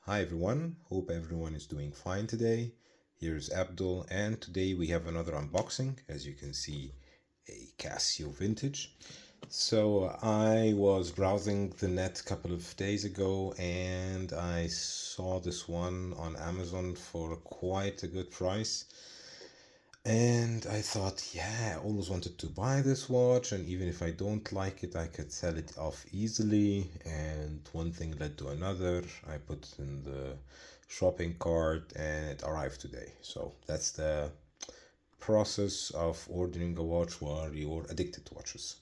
Hi everyone, hope everyone is doing fine today. Here's Abdul, and today we have another unboxing. As you can see, a Casio vintage. So I was browsing the net a couple of days ago and I saw this one on Amazon for quite a good price. And I thought, yeah, I always wanted to buy this watch, and even if I don't like it, I could sell it off easily. And one thing led to another. I put it in the shopping cart and it arrived today. So that's the process of ordering a watch while you're addicted to watches.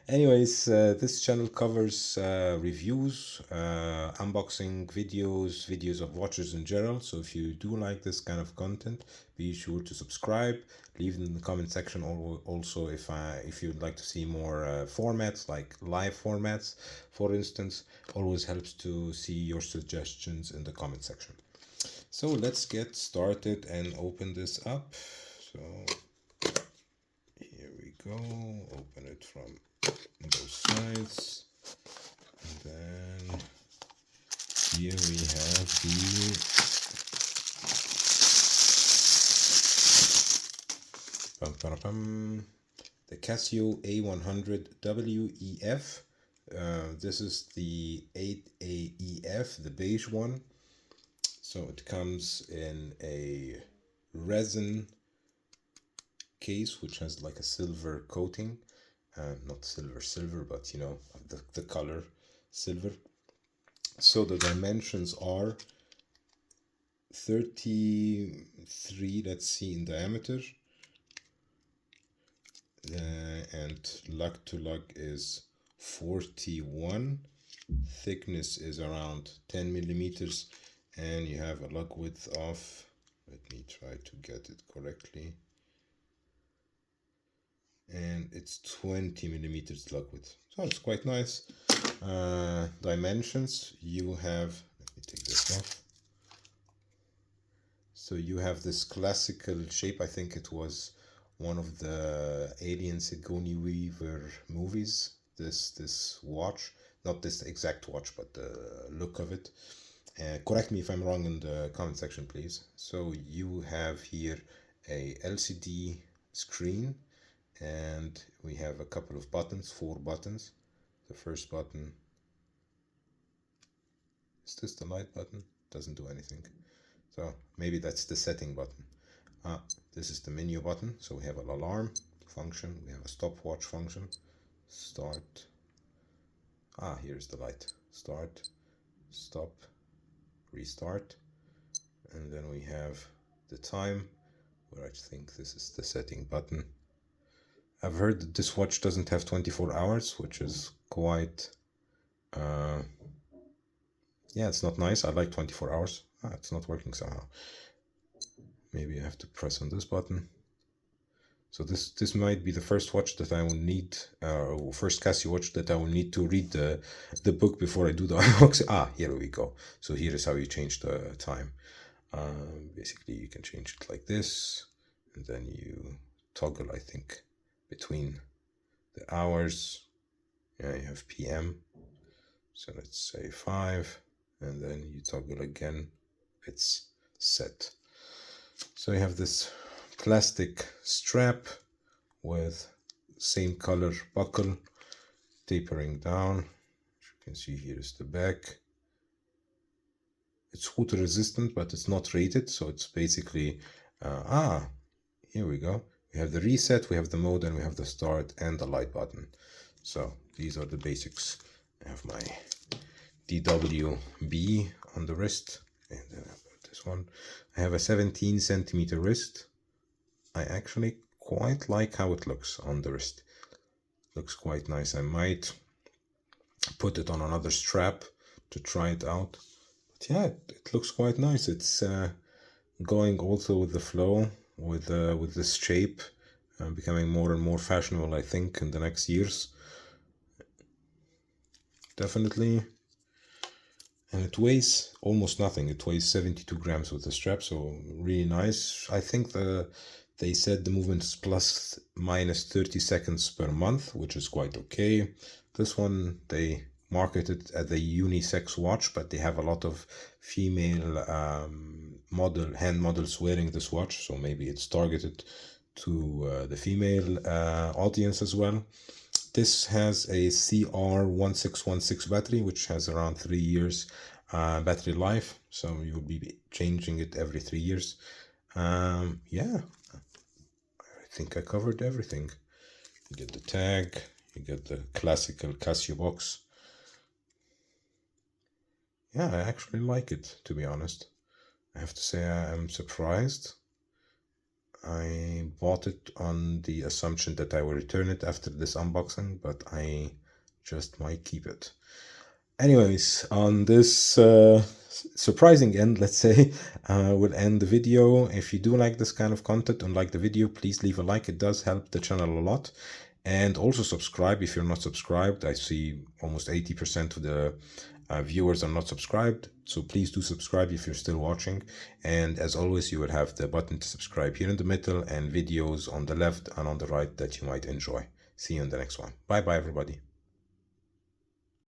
Anyways, this channel covers reviews, unboxing videos of watches in general. So if you do like this kind of content, be sure to subscribe. Leave in the comment section also if you'd like to see more formats like live formats, for instance. Always helps to see your suggestions in the comment section. So let's get started and open this up. So here we go, open it from both sides, and then here we have the Casio A100WEF. This is the 8AEF, the beige one. So it comes in a resin case, which has like a silver coating, not silver, but you know, the color silver. So the dimensions are 33, let's see, in diameter, and lug to lug is 41. Thickness is around 10 millimeters, and you have a lug width of, let me try to get it correctly, and it's 20 millimeters lug width. So it's quite nice. Dimensions, you have, let me take this off. So you have this classical shape. I think it was one of the Alien Sigourney Weaver movies, this watch, not this exact watch, but the look of it. Correct me if I'm wrong in the comment section, please. So you have here a LCD screen, and we have a couple of buttons, 4 buttons. The first button, is this the light button? Doesn't do anything. So maybe that's the setting button. This is the menu button. So we have an alarm function, we have a stopwatch function, start. Here's the light. Start, stop, restart. And then we have the time, where I think this is the setting button. I've heard that this watch doesn't have 24 hours, which is quite, yeah, it's not nice. I like 24 hours. It's not working somehow. Maybe I have to press on this button. So this might be the first watch that I will need, first Casio watch that I will need to read the book before I do the unboxing. Here we go. So here is how you change the time. Basically, you can change it like this, and then you toggle, I think, between the hours. Yeah, you have PM. So let's say 5, and then you toggle again. It's set. So you have this plastic strap with same color buckle tapering down. As you can see, here is the back. It's water resistant, but it's not rated, so it's basically here we go. We have the reset, we have the mode, and we have the start and the light button. So these are the basics. I have my DWB on the wrist, and then I put this one. I have a 17 centimeter wrist. I actually quite like how it looks on the wrist. Looks quite nice. I might put it on another strap to try it out. But yeah, it looks quite nice. It's going also with the flow, with this shape, becoming more and more fashionable, I think, in the next years. Definitely. And it weighs almost nothing. It weighs 72 grams with the strap, so really nice. I think they said the movement is plus minus 30 seconds per month, which is quite okay. This one, they marketed as a unisex watch, but they have a lot of female hand models wearing this watch, so maybe it's targeted to the female audience as well. This has a CR1616 battery, which has around 3 years battery life, so you'll be changing it every 3 years. Yeah, I think I covered everything. You get the tag, you get the classical Casio box. Yeah, I actually like it, to be honest. I have to say I am surprised. I bought it on the assumption that I will return it after this unboxing, but I just might keep it. Anyways, on this surprising end, let's say, we'll end the video. If you do like this kind of content and like the video, please leave a like. It does help the channel a lot. And also subscribe if you're not subscribed. I see almost 80% of the viewers are not subscribed, so please do subscribe if you're still watching. And as always, you will have the button to subscribe here in the middle and videos on the left and on the right that you might enjoy. See you in the next one. Bye bye everybody.